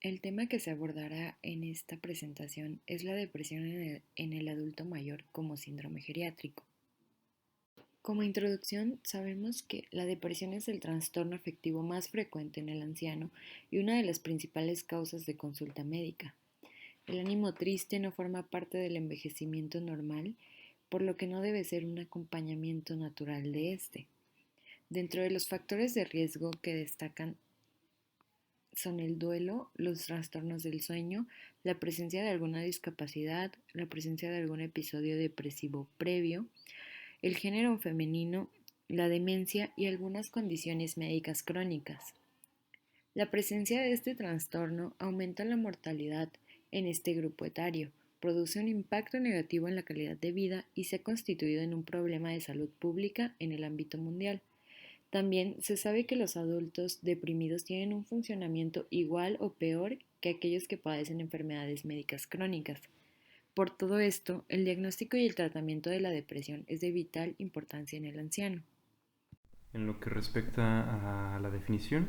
El tema que se abordará en esta presentación es la depresión en el adulto mayor como síndrome geriátrico. Como introducción, sabemos que la depresión es el trastorno afectivo más frecuente en el anciano y una de las principales causas de consulta médica. El ánimo triste no forma parte del envejecimiento normal, por lo que no debe ser un acompañamiento natural de este. Dentro de los factores de riesgo que destacan son el duelo, los trastornos del sueño, la presencia de alguna discapacidad, la presencia de algún episodio depresivo previo, el género femenino, la demencia y algunas condiciones médicas crónicas. La presencia de este trastorno aumenta la mortalidad en este grupo etario, produce un impacto negativo en la calidad de vida y se ha constituido en un problema de salud pública en el ámbito mundial. También se sabe que los adultos deprimidos tienen un funcionamiento igual o peor que aquellos que padecen enfermedades médicas crónicas. Por todo esto, el diagnóstico y el tratamiento de la depresión es de vital importancia en el anciano. En lo que respecta a la definición,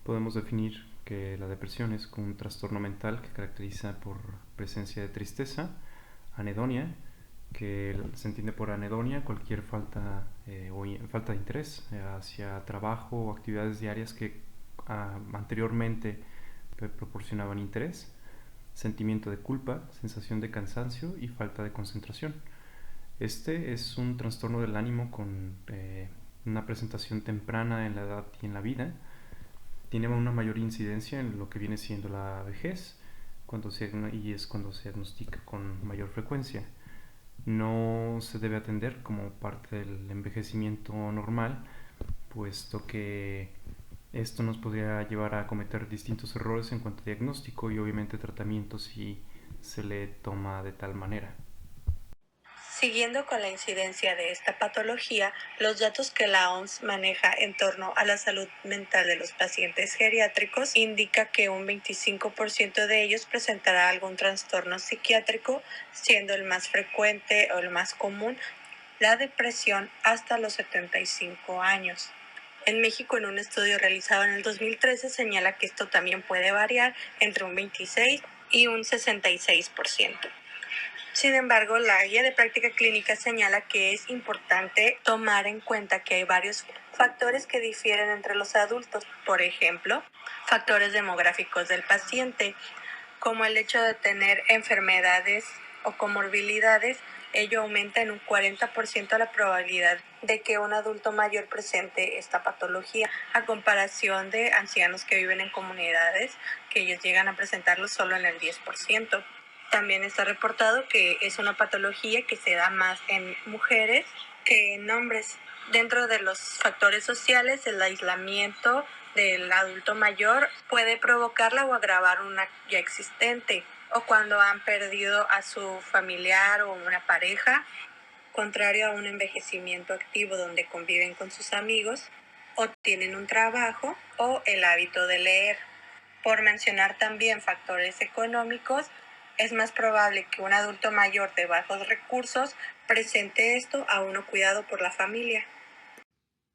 podemos definir que la depresión es un trastorno mental que caracteriza por presencia de tristeza, anedonia, que se entiende por anedonia cualquier falta de interés hacia trabajo o actividades diarias que anteriormente proporcionaban interés, sentimiento de culpa, sensación de cansancio y falta de concentración. Este es un trastorno del ánimo con una presentación temprana en la edad y en la vida. Tiene una mayor incidencia en lo que viene siendo la vejez y es cuando se diagnostica con mayor frecuencia. No se debe atender como parte del envejecimiento normal, puesto que esto nos podría llevar a cometer distintos errores en cuanto a diagnóstico y obviamente tratamiento si se le toma de tal manera. Siguiendo con la incidencia de esta patología, los datos que la OMS maneja en torno a la salud mental de los pacientes geriátricos indica que un 25% de ellos presentará algún trastorno psiquiátrico, siendo el más frecuente o el más común la depresión hasta los 75 años. En México, en un estudio realizado en el 2013, señala que esto también puede variar entre un 26 y un 66%. Sin embargo, la guía de práctica clínica señala que es importante tomar en cuenta que hay varios factores que difieren entre los adultos. Por ejemplo, factores demográficos del paciente, como el hecho de tener enfermedades o comorbilidades. Ello aumenta en un 40% la probabilidad de que un adulto mayor presente esta patología, a comparación de ancianos que viven en comunidades, que ellos llegan a presentarlo solo en el 10%. También está reportado que es una patología que se da más en mujeres que en hombres. Dentro de los factores sociales, el aislamiento del adulto mayor puede provocarla o agravar una ya existente, o cuando han perdido a su familiar o una pareja, contrario a un envejecimiento activo donde conviven con sus amigos o tienen un trabajo o el hábito de leer. Por mencionar también factores económicos, es más probable que un adulto mayor de bajos recursos presente esto a uno cuidado por la familia.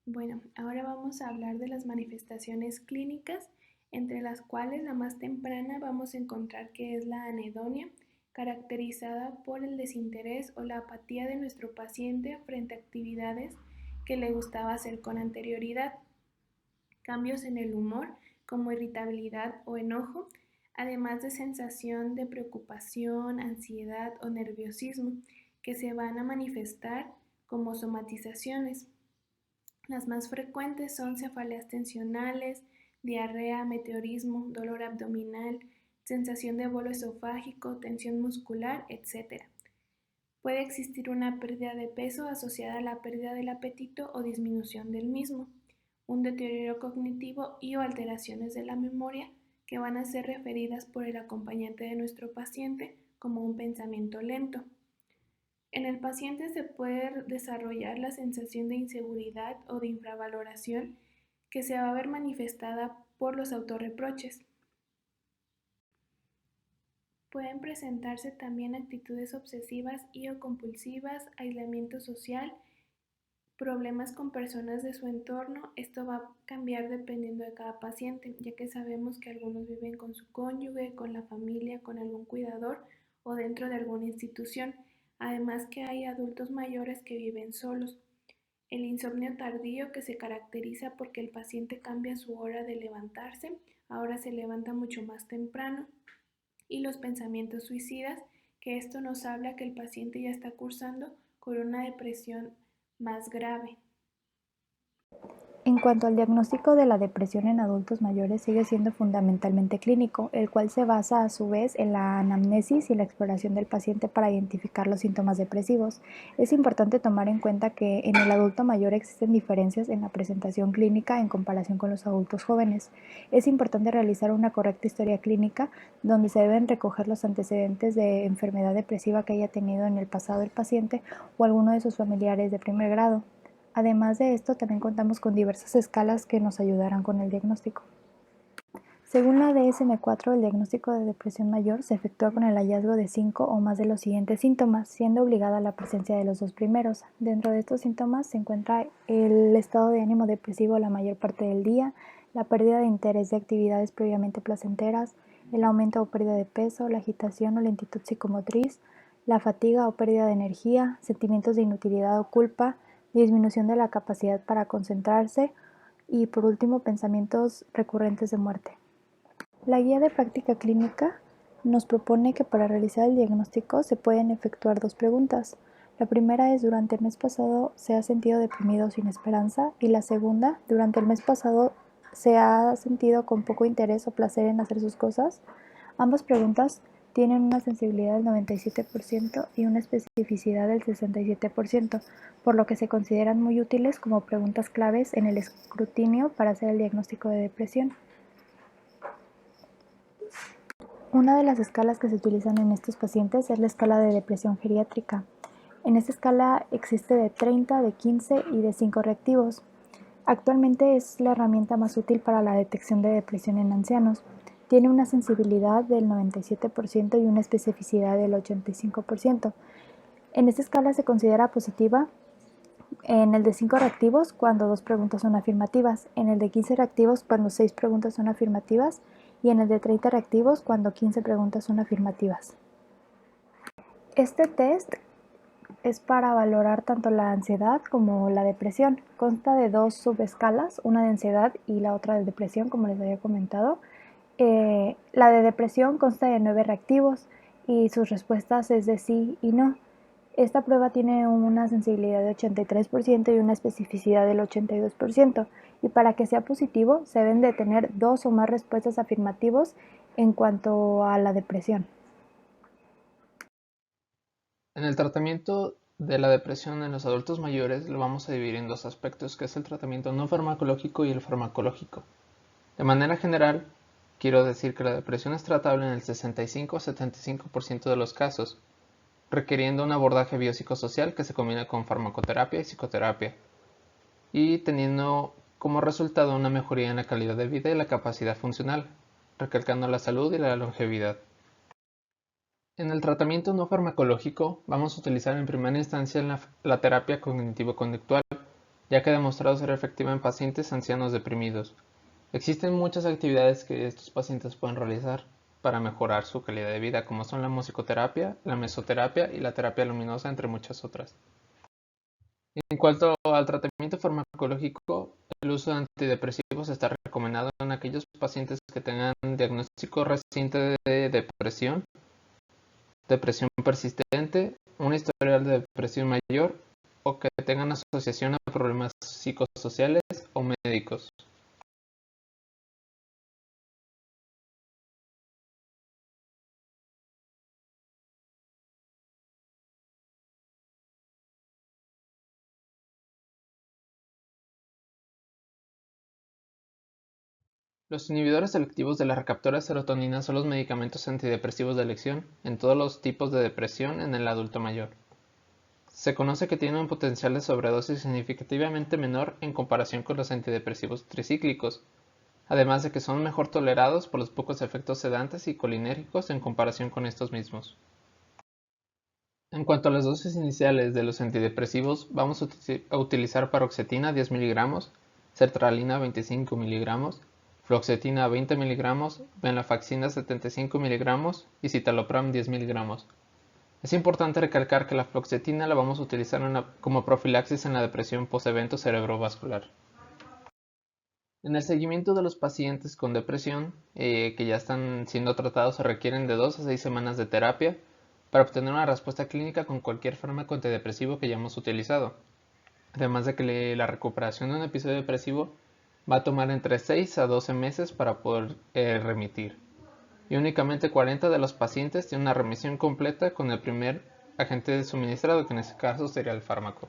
Bueno, ahora vamos a hablar de las manifestaciones clínicas, entre las cuales la más temprana vamos a encontrar que es la anedonia, caracterizada por el desinterés o la apatía de nuestro paciente frente a actividades que le gustaba hacer con anterioridad. Cambios en el humor, como irritabilidad o enojo, además de sensación de preocupación, ansiedad o nerviosismo, que se van a manifestar como somatizaciones. Las más frecuentes son cefaleas tensionales, diarrea, meteorismo, dolor abdominal, sensación de bolo esofágico, tensión muscular, etc. Puede existir una pérdida de peso asociada a la pérdida del apetito o disminución del mismo, un deterioro cognitivo y o alteraciones de la memoria que van a ser referidas por el acompañante de nuestro paciente como un pensamiento lento. En el paciente se puede desarrollar la sensación de inseguridad o de infravaloración que se va a ver manifestada por los autorreproches. Pueden presentarse también actitudes obsesivas y o compulsivas, aislamiento social problemas con personas de su entorno. Esto va a cambiar dependiendo de cada paciente, ya que sabemos que algunos viven con su cónyuge, con la familia, con algún cuidador o dentro de alguna institución. Además que hay adultos mayores que viven solos. El insomnio tardío, que se caracteriza porque el paciente cambia su hora de levantarse, ahora se levanta mucho más temprano. Y los pensamientos suicidas, que esto nos habla que el paciente ya está cursando con una depresión más grave. En cuanto al diagnóstico de la depresión en adultos mayores, sigue siendo fundamentalmente clínico, el cual se basa a su vez en la anamnesis y la exploración del paciente para identificar los síntomas depresivos. Es importante tomar en cuenta que en el adulto mayor existen diferencias en la presentación clínica en comparación con los adultos jóvenes. Es importante realizar una correcta historia clínica donde se deben recoger los antecedentes de enfermedad depresiva que haya tenido en el pasado el paciente o alguno de sus familiares de primer grado. Además de esto, también contamos con diversas escalas que nos ayudarán con el diagnóstico. Según la DSM-4, el diagnóstico de depresión mayor se efectúa con el hallazgo de 5 o más de los siguientes síntomas, siendo obligada la presencia de los dos primeros. Dentro de estos síntomas se encuentra el estado de ánimo depresivo la mayor parte del día, la pérdida de interés de actividades previamente placenteras, el aumento o pérdida de peso, la agitación o lentitud psicomotriz, la fatiga o pérdida de energía, sentimientos de inutilidad o culpa, disminución de la capacidad para concentrarse y, por último, pensamientos recurrentes de muerte. La guía de práctica clínica nos propone que para realizar el diagnóstico se pueden efectuar dos preguntas. La primera es: ¿durante el mes pasado se ha sentido deprimido o sin esperanza? Y la segunda: ¿durante el mes pasado se ha sentido con poco interés o placer en hacer sus cosas? Ambas preguntas tienen una sensibilidad del 97% y una especificidad del 67%, por lo que se consideran muy útiles como preguntas claves en el escrutinio para hacer el diagnóstico de depresión. Una de las escalas que se utilizan en estos pacientes es la escala de depresión geriátrica. En esta escala existe de 30, de 15 y de 5 reactivos. Actualmente es la herramienta más útil para la detección de depresión en ancianos. Tiene una sensibilidad del 97% y una especificidad del 85%. En esta escala se considera positiva en el de 5 reactivos cuando 2 preguntas son afirmativas, en el de 15 reactivos cuando 6 preguntas son afirmativas y en el de 30 reactivos cuando 15 preguntas son afirmativas. Este test es para valorar tanto la ansiedad como la depresión. Consta de 2 subescalas, una de ansiedad y la otra de depresión, como les había comentado. La de depresión consta de 9 reactivos y sus respuestas es de sí y no. Esta prueba tiene una sensibilidad de 83% y una especificidad del 82%, y para que sea positivo se deben de tener 2 o más respuestas afirmativas en cuanto a la depresión. En el tratamiento de la depresión en los adultos mayores lo vamos a dividir en dos aspectos, que es el tratamiento no farmacológico y el farmacológico. De manera general, quiero decir que la depresión es tratable en el 65-75% de los casos, requiriendo un abordaje biopsicosocial que se combina con farmacoterapia y psicoterapia, y teniendo como resultado una mejoría en la calidad de vida y la capacidad funcional, recalcando la salud y la longevidad. En el tratamiento no farmacológico vamos a utilizar en primera instancia la terapia cognitivo-conductual, ya que ha demostrado ser efectiva en pacientes ancianos deprimidos. Existen muchas actividades que estos pacientes pueden realizar para mejorar su calidad de vida, como son la musicoterapia, la mesoterapia y la terapia luminosa, entre muchas otras. En cuanto al tratamiento farmacológico, el uso de antidepresivos está recomendado en aquellos pacientes que tengan diagnóstico reciente de depresión persistente, un historial de depresión mayor o que tengan asociación a problemas psicosociales o médicos. Los inhibidores selectivos de la receptora de serotonina son los medicamentos antidepresivos de elección en todos los tipos de depresión en el adulto mayor. Se conoce que tienen un potencial de sobredosis significativamente menor en comparación con los antidepresivos tricíclicos, además de que son mejor tolerados por los pocos efectos sedantes y colinérgicos en comparación con estos mismos. En cuanto a las dosis iniciales de los antidepresivos, vamos a utilizar paroxetina 10 miligramos, sertralina 25 miligramos, fluoxetina 20 miligramos, venlafaxina 75 miligramos y citalopram 10 miligramos. Es importante recalcar que la fluoxetina la vamos a utilizar como profilaxis en la depresión post-evento cerebrovascular. En el seguimiento de los pacientes con depresión que ya están siendo tratados se requieren de 2 a 6 semanas de terapia para obtener una respuesta clínica con cualquier fármaco antidepresivo que hayamos utilizado. Además de que la recuperación de un episodio depresivo va a tomar entre 6 a 12 meses para poder remitir. Y únicamente 40 de los pacientes tienen una remisión completa con el primer agente suministrado, que en este caso sería el fármaco.